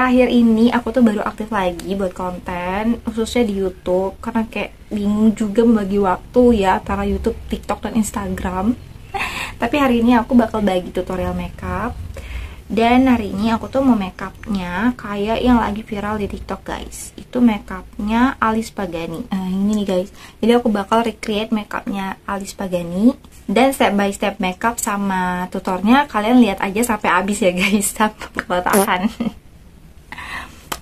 akhir-akhir ini aku tuh baru aktif lagi buat konten, khususnya di YouTube, karena kayak bingung juga membagi waktu ya antara YouTube, TikTok, dan Instagram. Tapi hari ini aku bakal bagi tutorial makeup. Dan hari ini aku tuh mau makeupnya kayak yang lagi viral di TikTok guys. Itu makeupnya Alice Pagani. Ini nih guys. Jadi aku bakal recreate makeupnya Alice Pagani. Dan step by step makeup sama tutornya kalian lihat aja sampai habis ya guys. Sampai keletakan.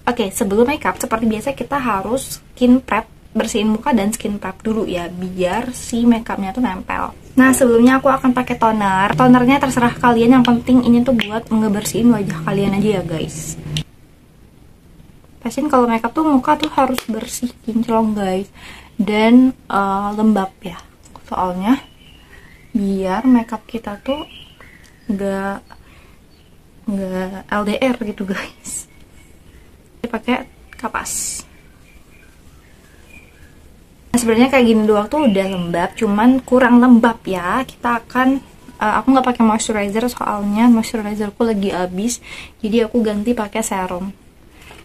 Oke, sebelum makeup seperti biasa kita harus skin prep, bersihin muka dan skin prep dulu ya, biar si makeupnya tuh nempel. Nah, sebelumnya aku akan pakai toner. Tonernya terserah kalian, yang penting ini tuh buat ngebersihin wajah kalian aja ya guys. Pastiin kalau makeup tuh muka tuh harus bersih, kinclong guys, dan lembab ya. Soalnya biar makeup kita tuh nggak LDR gitu guys. Pakai kapas. Nah, sebenarnya kayak gini doang tuh udah lembab, cuman kurang lembab ya. Kita akan aku nggak pakai moisturizer soalnya moisturizerku lagi habis, jadi aku ganti pakai serum.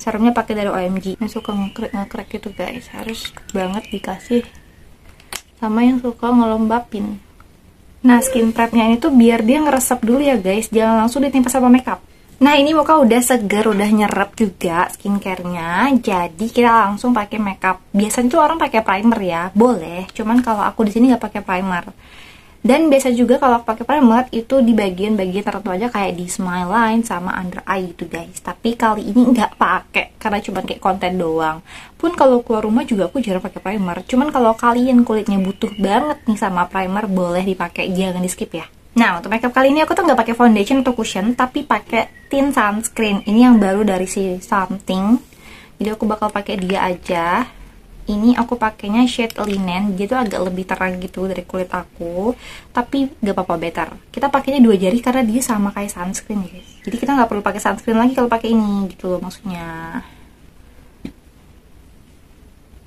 Serumnya pakai dari OMG. Yang suka ngekrek gitu guys, harus banget dikasih sama yang suka ngelembapin. Nah, skin prepnya ini tuh biar dia ngeresep dulu ya guys, jangan langsung ditimpa sama makeup. Nah, ini muka udah seger, udah nyerap juga skincare-nya. Jadi kita langsung pakai makeup. Biasanya tuh orang pakai primer ya, boleh. Cuman kalau aku di sini nggak pakai primer. Dan biasa juga kalau aku pakai primer itu di bagian-bagian tertentu aja, kayak di smile line sama under eye gitu guys. Tapi kali ini nggak pakai karena cuma kayak konten doang. Pun kalau keluar rumah juga aku jarang pakai primer. Cuman kalau kalian kulitnya butuh banget nih sama primer, boleh dipakai, jangan di skip ya. Nah, untuk makeup kali ini aku tuh nggak pakai foundation atau cushion, tapi pakai tint sunscreen. Ini yang baru dari si Something. Jadi aku bakal pakai dia aja. Ini aku pakainya shade linen, dia tuh agak lebih terang gitu dari kulit aku, tapi gak apa-apa, better. Kita pakainya 2 jari karena dia sama kayak sunscreen guys. Jadi kita nggak perlu pakai sunscreen lagi kalau pakai ini gitu loh maksudnya.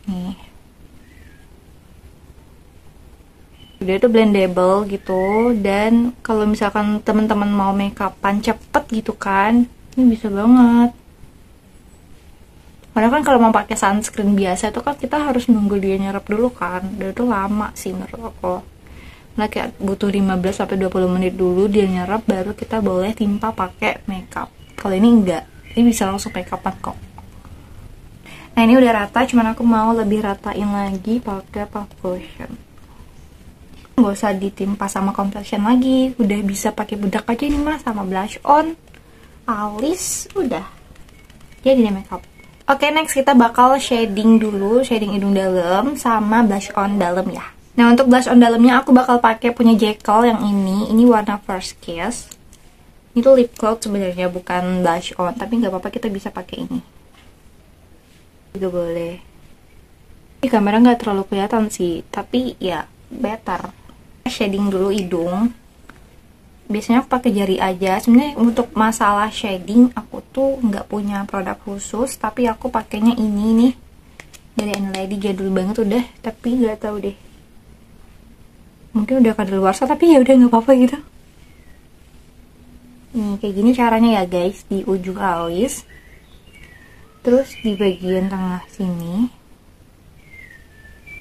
Nih. Dia tuh blendable gitu, dan kalau misalkan teman-teman mau makeupan cepet gitu kan, ini bisa banget. Padahal kan kalau mau pakai sunscreen biasa itu kan kita harus nunggu dia nyerap dulu kan, dan itu lama sih menurut aku. Nah, kayak butuh 15-20 menit dulu dia nyerap, baru kita boleh timpa pakai makeup. Kalau ini enggak, ini bisa langsung makeupan kok. Nah, ini udah rata, cuman aku mau lebih ratain lagi pakai foundation. Nggak usah ditimpa sama complexion lagi, udah bisa pakai bedak aja nih mas, sama blush on, alis, udah jadi deh makeup. Oke, next kita bakal shading dulu, shading hidung dalam sama blush on dalam ya. Nah, untuk blush on dalamnya aku bakal pakai punya Jekyll yang ini warna First Kiss. Itu lip cloud sebenarnya, bukan blush on, tapi nggak apa-apa, kita bisa pakai ini juga boleh. Ini kamera nggak terlalu kelihatan sih, tapi ya better. Shading dulu hidung. Biasanya aku pakai jari aja. Sebenarnya untuk masalah shading aku tuh nggak punya produk khusus, tapi aku pakainya ini nih dari Lady, jadul banget udah, tapi nggak tahu deh, mungkin udah kadaluarsa, tapi ya udah nggak apa-apa gitu. Nih kayak gini caranya ya guys, di ujung alis, terus di bagian tengah sini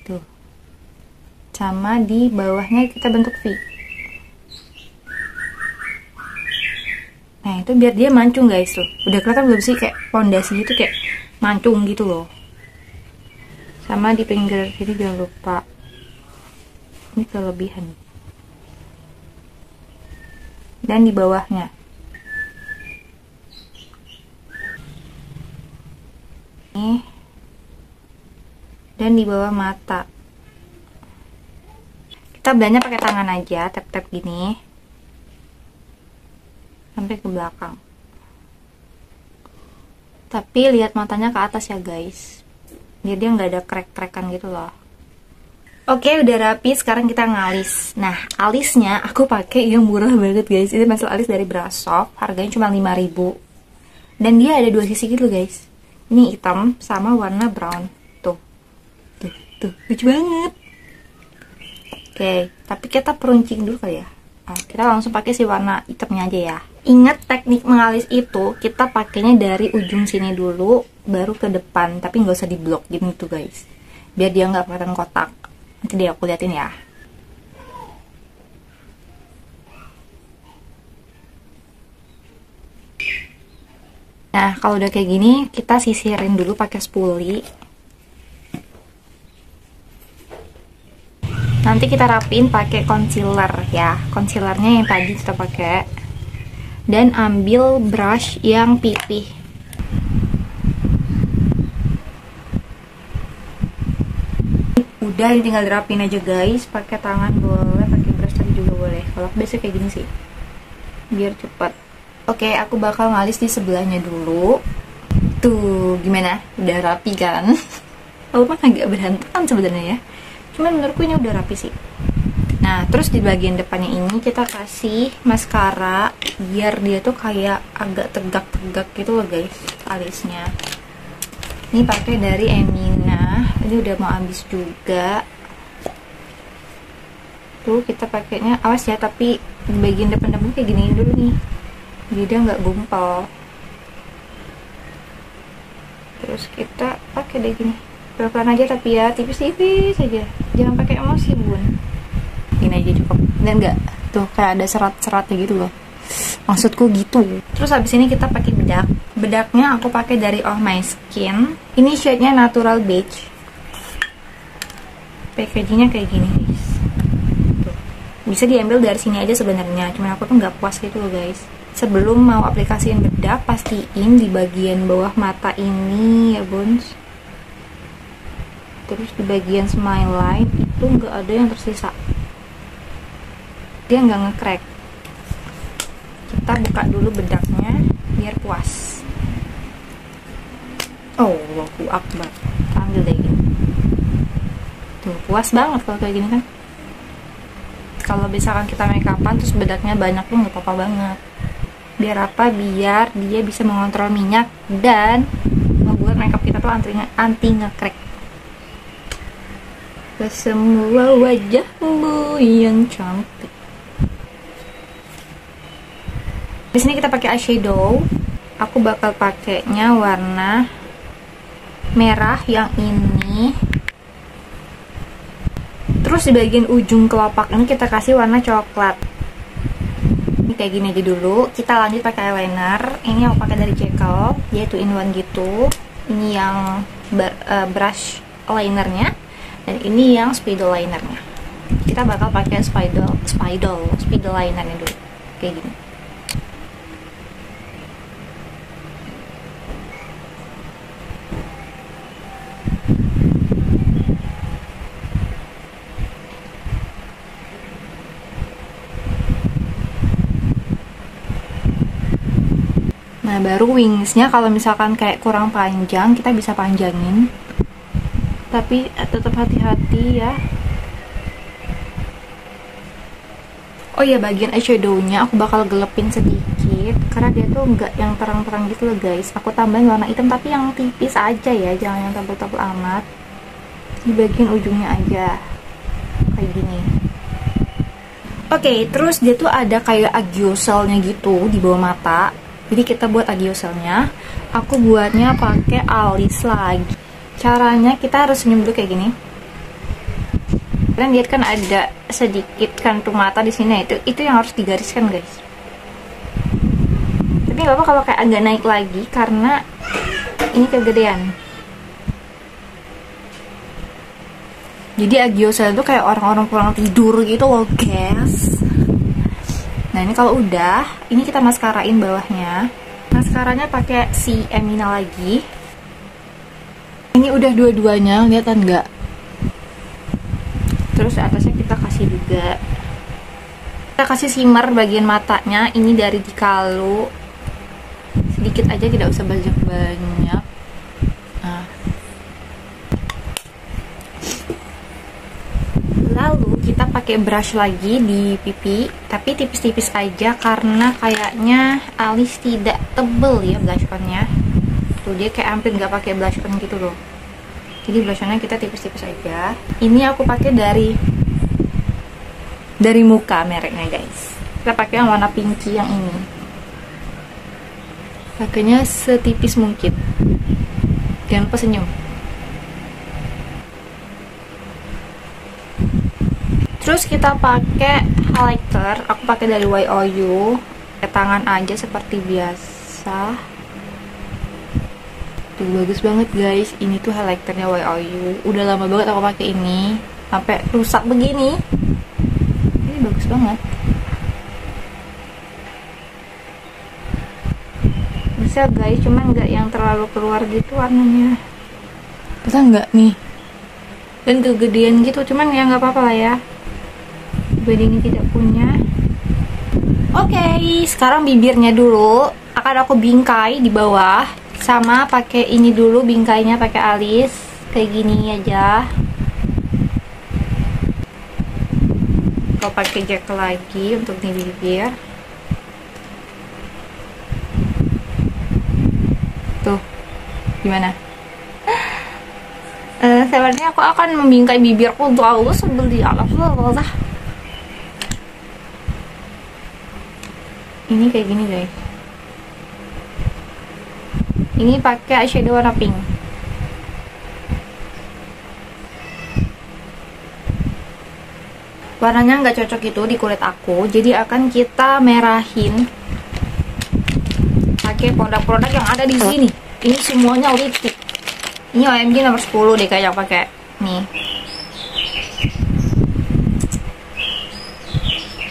tuh, sama di bawahnya kita bentuk V. Nah, itu biar dia mancung guys tuh. Udah kelihatan belum sih kayak fondasi gitu, kayak mancung gitu loh. Sama di pinggir sini jangan lupa. Ini kelebihan. Dan di bawahnya. Nih. Dan di bawah mata. Kita blendnya pakai tangan aja, tap-tap gini. Sampai ke belakang, tapi lihat matanya ke atas ya guys, biar dia nggak ada krek-krekan gitu loh. Oke, udah rapi, sekarang kita ngalis. Nah, alisnya aku pakai yang murah banget guys, ini pencil alis dari Brashov, harganya cuma 5.000, dan dia ada 2 sisi gitu guys, ini hitam sama warna brown, tuh lucu banget. Oke, tapi kita peruncing dulu kali ya. Nah, kita langsung pakai si warna hitamnya aja ya. Ingat teknik mengalis itu kita pakainya dari ujung sini dulu baru ke depan, tapi nggak usah diblok gitu guys, biar dia nggak kelihatan kotak. Nanti deh aku liatin ya. Nah kalau udah kayak gini kita sisirin dulu pakai spoolie. Nanti kita rapiin pakai concealer ya, concealernya yang tadi kita pakai. Dan ambil brush yang pipih. Udah, ini tinggal dirapin aja guys, pakai tangan boleh, pakai brush tadi juga boleh. Kalau biasanya kayak gini sih, biar cepat. Oke, aku bakal ngalis di sebelahnya dulu. Tuh, gimana? Udah rapi kan? Walaupun agak berantakan sebenarnya ya. Cuman menurutku ini udah rapi sih. Nah, terus di bagian depannya ini kita kasih maskara biar dia tuh kayak agak tegak-tegak gitu loh guys, alisnya. Ini pakai dari Emina. Ini udah mau habis juga. Tuh kita pakainya, awas ya, tapi di bagian depan-depan kayak gini dulu nih. Jadi dia nggak gumpal. Terus kita pakai deh gini. Pelan-pelan aja tapi ya, tipis-tipis aja. Jangan pakai emosi, Bun. Ini aja cukup. Dan enggak tuh kayak ada serat-seratnya gitu loh, maksudku gitu. Terus habis ini kita pakai bedak. Bedaknya aku pakai dari Oh My Skin. Ini shade-nya natural beige. Packagingnya kayak gini guys. Tuh. Bisa diambil dari sini aja sebenarnya, cuman aku tuh nggak puas gitu loh guys. Sebelum mau aplikasiin bedak, pastiin di bagian bawah mata ini ya buns. Terus di bagian smile line itu nggak ada yang tersisa, dia nggak nge-crack. Kita buka dulu bedaknya biar puas. Oh, Allahu Akbar. Ambil deh gini. Tuh, puas banget kalau kayak gini kan. Kalau misalkan kita make upan terus bedaknya banyak tuh nggak apa-apa banget. Biar apa? Biar dia bisa mengontrol minyak dan ngebuat makeup kita tuh anti nge-crack. Ke semua wajahmu yang cantik. Di sini kita pakai eyeshadow. Aku bakal pakainya warna merah yang ini. Terus di bagian ujung kelopak ini kita kasih warna coklat. Ini kayak gini aja dulu. Kita lanjut pakai eyeliner. Ini aku pakai dari Jekyll, yaitu in one gitu. Ini yang brush linernya, dan ini yang spidol linernya. Kita bakal pakai spidol linernya dulu, kayak gini. Nah, baru wingsnya kalau misalkan kayak kurang panjang, kita bisa panjangin. Tapi tetap hati-hati ya. Oh iya, bagian eyeshadownya aku bakal gelepin sedikit karena dia tuh nggak yang terang-terang gitu loh guys. Aku tambahin warna hitam tapi yang tipis aja ya, jangan yang tebal-tebal amat. Di bagian ujungnya aja, kayak gini. Oke, terus dia tuh ada kayak agioselnya gitu di bawah mata. Jadi kita buat agioselnya. Aku buatnya pakai alis lagi. Caranya kita harus senyum dulu kayak gini. Kalian lihat kan ada sedikit kantung mata di sini, itu yang harus digariskan guys. Tapi nggak apa kalau kayak agak naik lagi karena ini kegedean. Jadi agiosel itu kayak orang-orang kurang tidur gitu loh guys. Nah ini kalau udah, ini kita maskarain bawahnya. Maskaranya pakai si Emina lagi. Ini udah dua-duanya, kelihatan nggak? Terus atasnya kita kasih juga. Kita kasih shimmer bagian matanya. Ini dari Dikalu. Sedikit aja, tidak usah banyak-banyak. Nah. Lalu kita pakai brush lagi di pipi, tapi tipis-tipis aja karena kayaknya alis tidak tebel ya blush on-nya. Tuh dia kayak hampir nggak pakai blush on gitu loh. Jadi blush on-nya kita tipis-tipis aja. Ini aku pakai dari dari muka mereknya guys. Kita pakai yang warna pinky yang ini. Pakainya setipis mungkin. Jangan lupa senyum. Terus kita pakai highlighter. Aku pakai dari YOU. Pakai tangan aja seperti biasa. Tuh bagus banget guys. Ini tuh highlighternya YOU. Udah lama banget aku pakai ini. Sampai rusak begini. Ini bagus banget. Bisa guys, cuman nggak yang terlalu keluar gitu warnanya. Bisa nggak nih? Dan kegedean gitu, cuman ya nggak apa-apa lah ya. Ini tidak punya. Oke, sekarang bibirnya dulu akan aku bingkai di bawah, sama pakai ini dulu bingkainya pakai alis kayak gini aja. Kalau pakai gel lagi untuk di bibir. Tuh, gimana? Sebenarnya aku akan membingkai bibirku untuk Allah sebeli Allah. Ini kayak gini guys. Ini pakai eyeshadow warna pink. Warnanya nggak cocok itu di kulit aku, jadi akan kita merahin pakai produk-produk yang ada di sini. Ini semuanya lipstick. Ini OMG nomor 10 deh kayak pakai nih.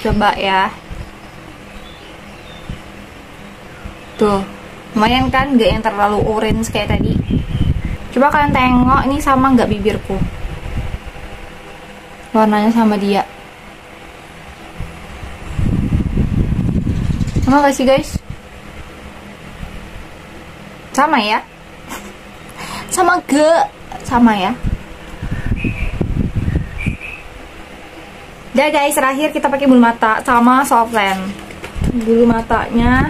Coba ya. Tuh, lumayan kan, gak yang terlalu orange kayak tadi. Coba kalian tengok, ini sama nggak bibirku? Warnanya sama dia. Sama gak sih guys? Sama ya? Sama gak? Sama ya? Udah guys, terakhir kita pakai bulu mata sama soft lens. Bulu matanya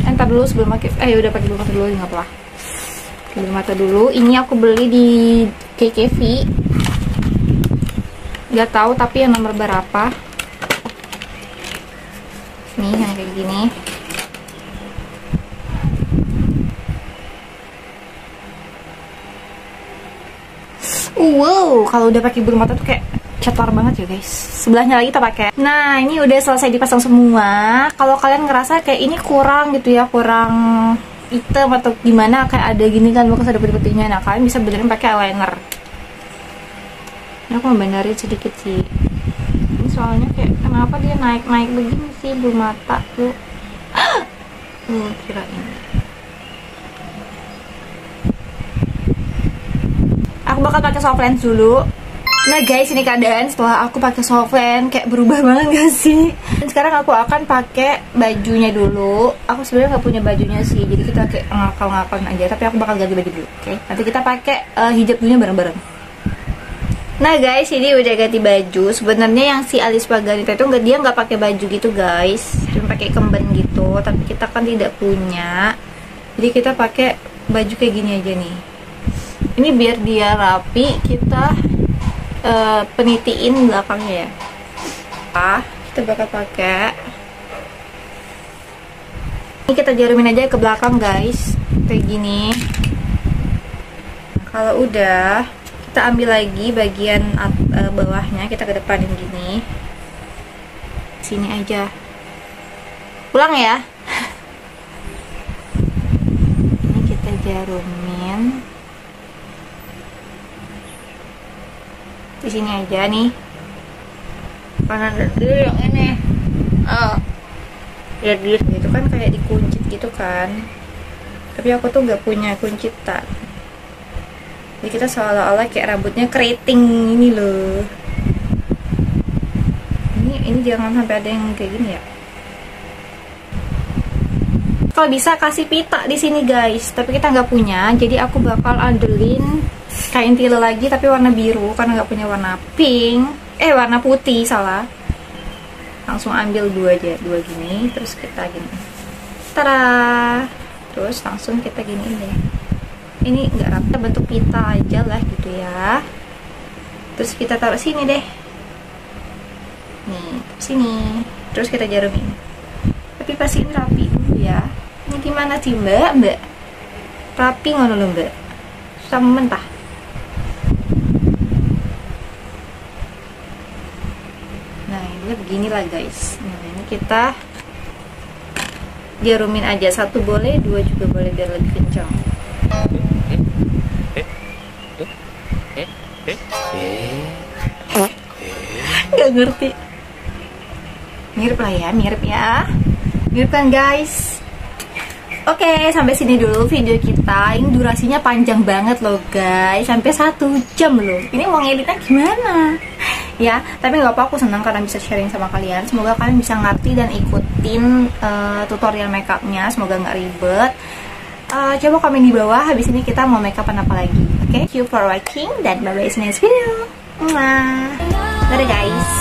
entar dulu sebelum pakai udah pakai bulu mata dulu nggak apa-apa. Bulu mata dulu. Ini aku beli di KKV. Nggak tahu tapi yang nomor berapa. Nih yang kayak gini. Wow, kalau udah pakai bulu mata tuh kayak cetar banget ya guys. Sebelahnya lagi kita pakai. Nah, ini udah selesai dipasang semua. Kalau kalian ngerasa kayak ini kurang gitu ya, kurang hitam atau gimana, kayak ada gini kan bekas ada putih-putihnya. Nah, kalian bisa benerin pakai eyeliner. Ini aku mau benerin sedikit sih. Ini soalnya kayak kenapa dia naik-naik begini sih bulu mata tuh. Kirain. Aku bakal pakai soft lens dulu. Nah guys, ini keadaan setelah aku pakai soft lens kayak berubah banget gak sih? Dan sekarang aku akan pakai bajunya dulu. Aku sebenarnya nggak punya bajunya sih, jadi kita kayak ngakal-ngakalin aja. Tapi aku bakal ganti baju dulu, oke? Nanti kita pakai hijab dulunya bareng-bareng. Nah guys, ini udah ganti baju. Sebenarnya yang si Alice Margarita itu dia nggak pakai baju gitu guys, cuma pakai kemben gitu. Tapi kita kan tidak punya, jadi kita pakai baju kayak gini aja nih. Ini biar dia rapi, kita penitiin belakangnya ya. Kita bakal pakai. Ini kita jarumin aja ke belakang guys, kayak gini. Nah, kalau udah, kita ambil lagi bagian bawahnya, kita ke depanin gini. Sini aja. Pulang ya. Ini kita jarumin. Di sini aja nih. Mana dulu yang ini. Ya dia gitu kan kayak dikuncit gitu kan. Tapi aku tuh nggak punya kuncitan. Jadi kita seolah-olah kayak rambutnya keriting ini loh. Ini jangan sampai ada yang kayak gini ya. Kalau bisa kasih pita di sini guys, tapi kita nggak punya. Jadi aku bakal andelin kain tile lagi tapi warna biru karena nggak punya warna pink. Warna putih salah. Langsung ambil dua aja, dua gini, terus kita gini. Tada. Terus langsung kita gini deh. Ini nggak rapi, bentuk pita aja lah gitu ya. Terus kita taruh sini deh. Nih, sini. Terus kita jarumin. Tapi pastiin rapi dulu ya. Ini gimana sih mbak? Rapi ngono lho mbak. Susah mentah. Nah ini beginilah guys. Nah ini kita jarumin aja, 1 boleh, 2 juga boleh biar lebih kencang. Gak ngerti. Mirip lah ya, mirip kan guys. Oke, sampai sini dulu video kita. Ini durasinya panjang banget loh guys, sampai 1 jam loh. Ini mau ngeditnya gimana? Ya, tapi nggak apa, aku senang karena bisa sharing sama kalian. Semoga kalian bisa ngerti dan ikutin tutorial makeupnya. Semoga nggak ribet. Coba komen di bawah. Habis ini kita mau makeup apa lagi? Oke, thank you for watching dan bye bye, see you next video. Dadah guys.